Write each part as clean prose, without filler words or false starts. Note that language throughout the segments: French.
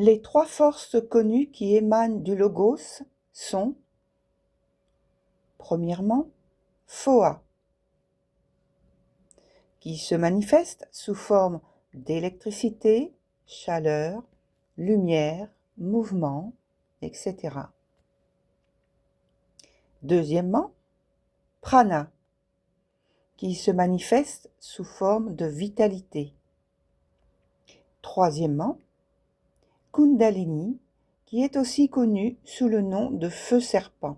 Les trois forces connues qui émanent du Logos sont, premièrement, Phoa, qui se manifeste sous forme d'électricité, chaleur, lumière, mouvement, etc. Deuxièmement, Prana, qui se manifeste sous forme de vitalité. Troisièmement, Kundalini, qui est aussi connu sous le nom de feu serpent.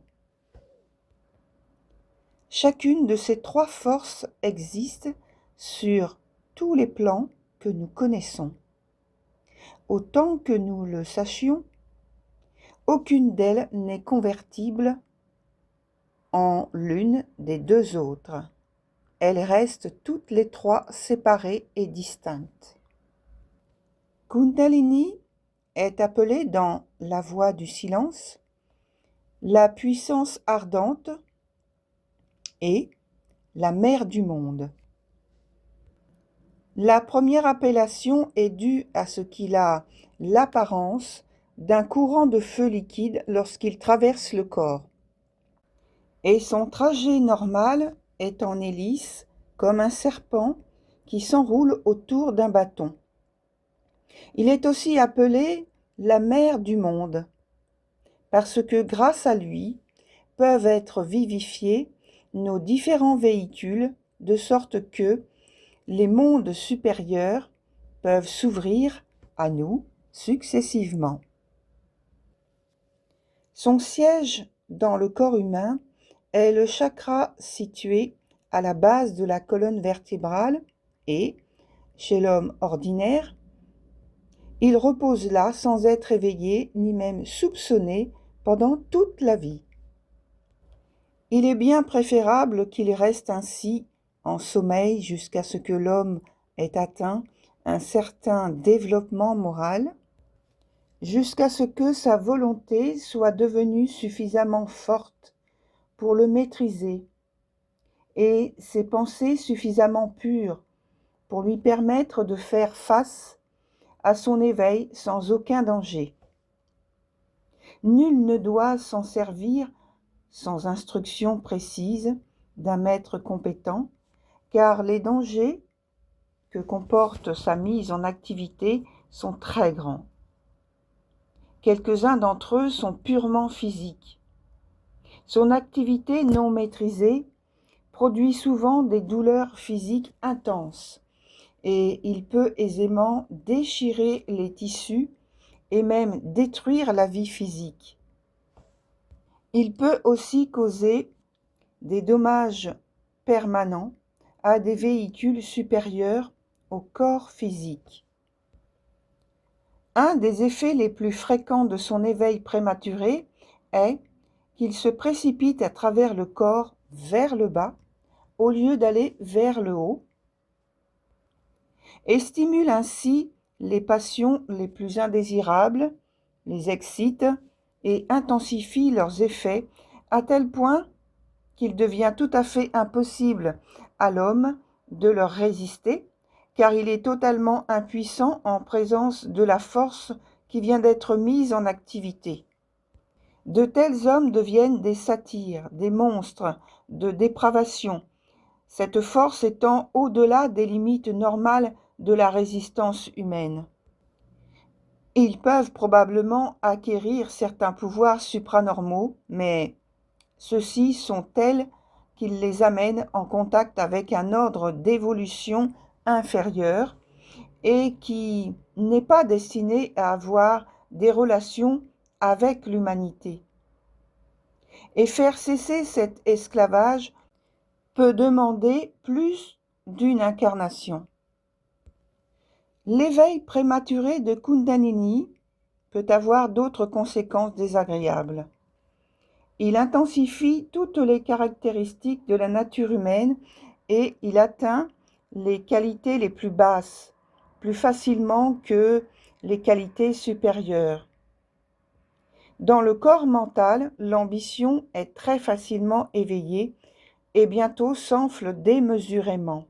Chacune de ces trois forces existe sur tous les plans que nous connaissons. Autant que nous le sachions, aucune d'elles n'est convertible en l'une des deux autres. Elles restent toutes les trois séparées et distinctes. Kundalini est appelée dans la voie du silence la puissance ardente et la mère du monde. La première appellation est due à ce qu'il a l'apparence d'un courant de feu liquide lorsqu'il traverse le corps. Et son trajet normal est en hélice comme un serpent qui s'enroule autour d'un bâton. Il est aussi appelé la mère du monde, parce que grâce à lui peuvent être vivifiés nos différents véhicules, de sorte que les mondes supérieurs peuvent s'ouvrir à nous successivement. Son siège dans le corps humain est le chakra situé à la base de la colonne vertébrale et, chez l'homme ordinaire, il repose là sans être éveillé ni même soupçonné pendant toute la vie. Il est bien préférable qu'il reste ainsi en sommeil jusqu'à ce que l'homme ait atteint un certain développement moral, jusqu'à ce que sa volonté soit devenue suffisamment forte pour le maîtriser et ses pensées suffisamment pures pour lui permettre de faire face à son éveil sans aucun danger. Nul ne doit s'en servir sans instruction précise d'un maître compétent, car les dangers que comporte sa mise en activité sont très grands. Quelques-uns d'entre eux sont purement physiques. Son activité non maîtrisée produit souvent des douleurs physiques intenses et il peut aisément déchirer les tissus et même détruire la vie physique. Il peut aussi causer des dommages permanents à des véhicules supérieurs au corps physique. Un des effets les plus fréquents de son éveil prématuré est qu'il se précipite à travers le corps vers le bas au lieu d'aller vers le haut et stimule ainsi les passions les plus indésirables, les excite et intensifie leurs effets à tel point qu'il devient tout à fait impossible à l'homme de leur résister, car il est totalement impuissant en présence de la force qui vient d'être mise en activité. De tels hommes deviennent des satyres, des monstres de dépravation, cette force étant au-delà des limites normales de la résistance humaine. Ils peuvent probablement acquérir certains pouvoirs supranormaux, mais ceux-ci sont tels qu'ils les amènent en contact avec un ordre d'évolution inférieur et qui n'est pas destiné à avoir des relations avec l'humanité. Et faire cesser cet esclavage peut demander plus d'une incarnation. L'éveil prématuré de Kundalini peut avoir d'autres conséquences désagréables. Il intensifie toutes les caractéristiques de la nature humaine et il atteint les qualités les plus basses, plus facilement que les qualités supérieures. Dans le corps mental, l'ambition est très facilement éveillée et bientôt s'enfle démesurément.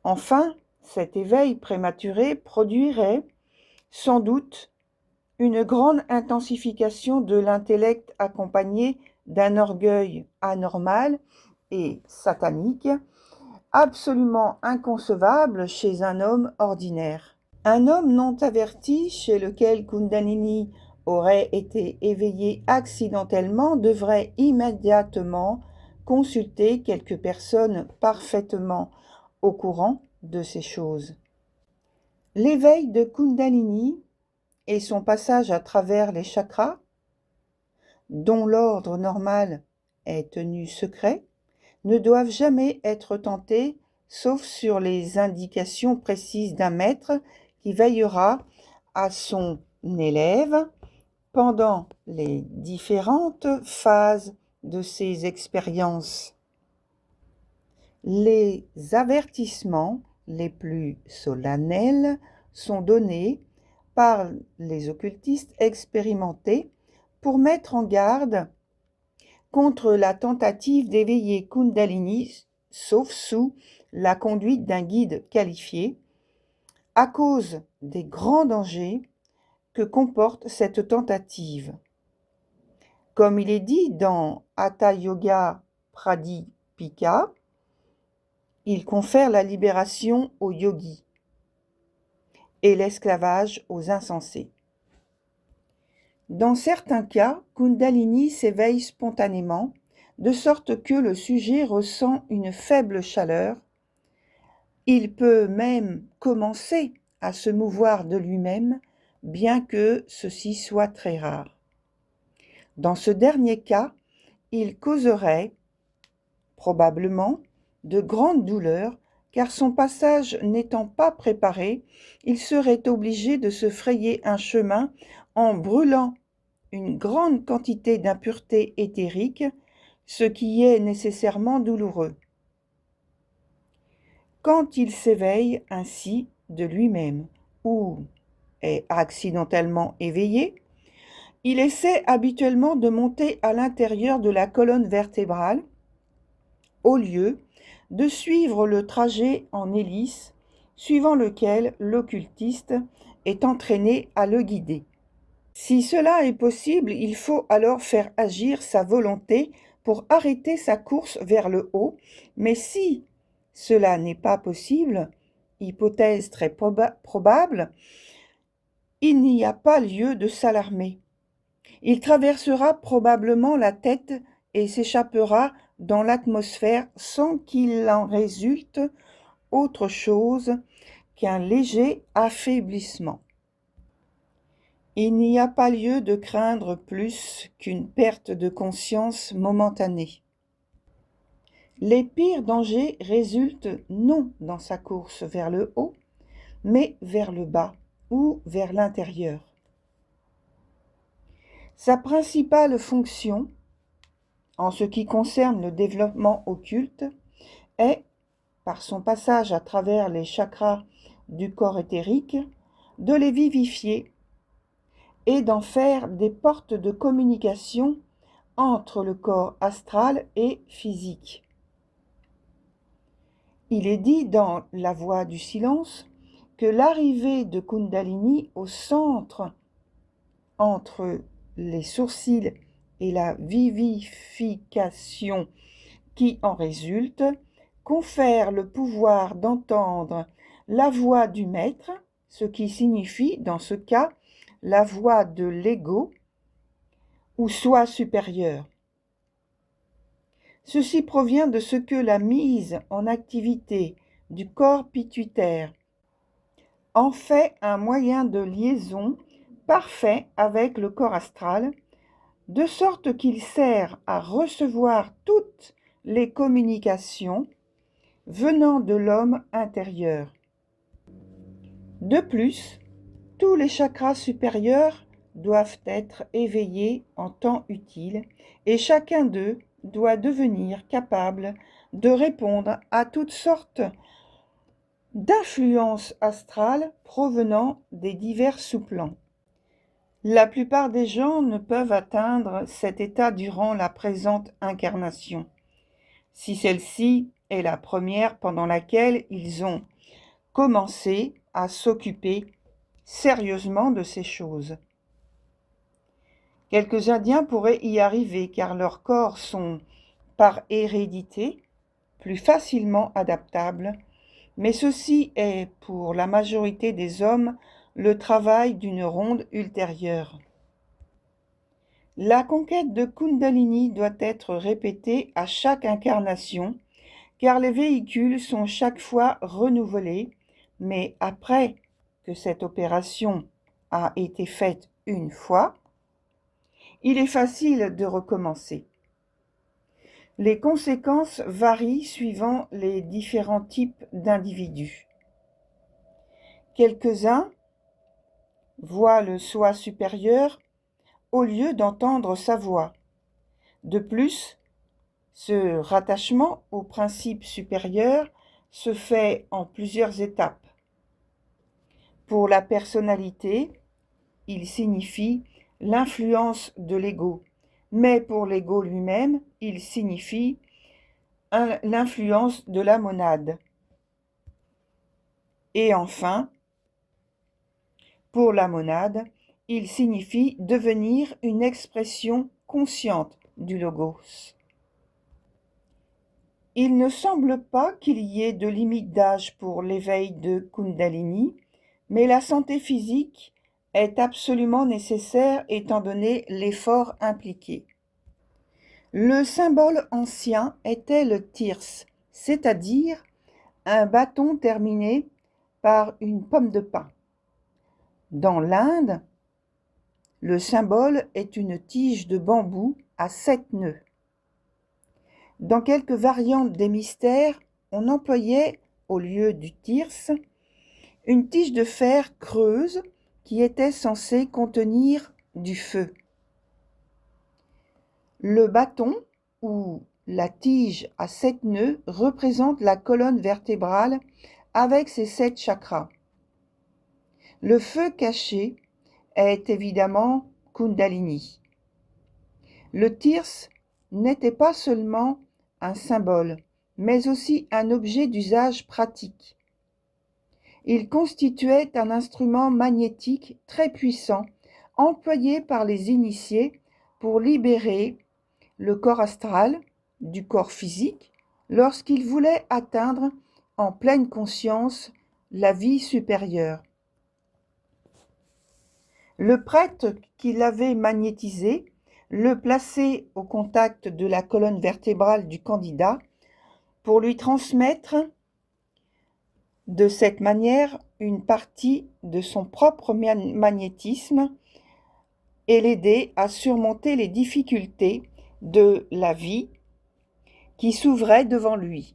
Enfin, cet éveil prématuré produirait sans doute une grande intensification de l'intellect accompagnée d'un orgueil anormal et satanique, absolument inconcevable chez un homme ordinaire. Un homme non averti chez lequel Kundalini aurait été éveillé accidentellement devrait immédiatement consulter quelques personnes parfaitement au courant de ces choses. L'éveil de Kundalini et son passage à travers les chakras, dont l'ordre normal est tenu secret, ne doivent jamais être tentés sauf sur les indications précises d'un maître qui veillera à son élève pendant les différentes phases de ses expériences. Les avertissements les plus solennels sont donnés par les occultistes expérimentés pour mettre en garde contre la tentative d'éveiller Kundalini, sauf sous la conduite d'un guide qualifié, à cause des grands dangers que comporte cette tentative. Comme il est dit dans Hatha Yoga Pradipika, il confère la libération aux yogis et l'esclavage aux insensés. Dans certains cas, Kundalini s'éveille spontanément, de sorte que le sujet ressent une faible chaleur. Il peut même commencer à se mouvoir de lui-même, bien que ceci soit très rare. Dans ce dernier cas, il causerait, probablement, de grandes douleurs, car son passage n'étant pas préparé, il serait obligé de se frayer un chemin en brûlant une grande quantité d'impuretés éthériques, ce qui est nécessairement douloureux. Quand il s'éveille ainsi de lui-même ou est accidentellement éveillé, il essaie habituellement de monter à l'intérieur de la colonne vertébrale, au lieu de suivre le trajet en hélice, suivant lequel l'occultiste est entraîné à le guider. Si cela est possible, il faut alors faire agir sa volonté pour arrêter sa course vers le haut, mais si cela n'est pas possible, hypothèse très probable, il n'y a pas lieu de s'alarmer. Il traversera probablement la tête et s'échappera dans l'atmosphère sans qu'il en résulte autre chose qu'un léger affaiblissement. Il n'y a pas lieu de craindre plus qu'une perte de conscience momentanée. Les pires dangers résultent non dans sa course vers le haut, mais vers le bas ou vers l'intérieur. Sa principale fonction, en ce qui concerne le développement occulte, est, par son passage à travers les chakras du corps éthérique, de les vivifier et d'en faire des portes de communication entre le corps astral et physique. Il est dit dans La Voie du silence que l'arrivée de Kundalini au centre entre les sourcils et la vivification qui en résulte confère le pouvoir d'entendre la voix du maître, ce qui signifie dans ce cas la voix de l'ego ou soi supérieur. Ceci provient de ce que la mise en activité du corps pituitaire en fait un moyen de liaison parfait avec le corps astral, de sorte qu'il sert à recevoir toutes les communications venant de l'homme intérieur. De plus, tous les chakras supérieurs doivent être éveillés en temps utile et chacun d'eux doit devenir capable de répondre à toutes sortes d'influences astrales provenant des divers sous-plans. La plupart des gens ne peuvent atteindre cet état durant la présente incarnation, si celle-ci est la première pendant laquelle ils ont commencé à s'occuper sérieusement de ces choses. Quelques Indiens pourraient y arriver car leurs corps sont, par hérédité, plus facilement adaptables, mais ceci est, pour la majorité des hommes, le travail d'une ronde ultérieure. La conquête de Kundalini doit être répétée à chaque incarnation, car les véhicules sont chaque fois renouvelés, mais après que cette opération a été faite une fois, il est facile de recommencer. Les conséquences varient suivant les différents types d'individus. Quelques-uns voient le soi supérieur au lieu d'entendre sa voix. De plus, ce rattachement au principe supérieur se fait en plusieurs étapes. Pour la personnalité, il signifie l'influence de l'ego, mais pour l'ego lui-même, il signifie l'influence de la monade. Et enfin, pour la monade, il signifie devenir une expression consciente du logos. Il ne semble pas qu'il y ait de limite d'âge pour l'éveil de Kundalini, mais la santé physique est absolument nécessaire étant donné l'effort impliqué. Le symbole ancien était le tirs, c'est-à-dire un bâton terminé par une pomme de pin. Dans l'Inde, le symbole est une tige de bambou à 7 nœuds. Dans quelques variantes des mystères, on employait, au lieu du tirs, une tige de fer creuse qui était censée contenir du feu. Le bâton, ou la tige à 7 nœuds, représente la colonne vertébrale avec ses 7 chakras. Le feu caché est évidemment Kundalini. Le tirs n'était pas seulement un symbole, mais aussi un objet d'usage pratique. Il constituait un instrument magnétique très puissant, employé par les initiés pour libérer le corps astral du corps physique lorsqu'ils voulaient atteindre en pleine conscience la vie supérieure. Le prêtre qui l'avait magnétisé le plaçait au contact de la colonne vertébrale du candidat pour lui transmettre de cette manière une partie de son propre magnétisme et l'aider à surmonter les difficultés de la vie qui s'ouvraient devant lui.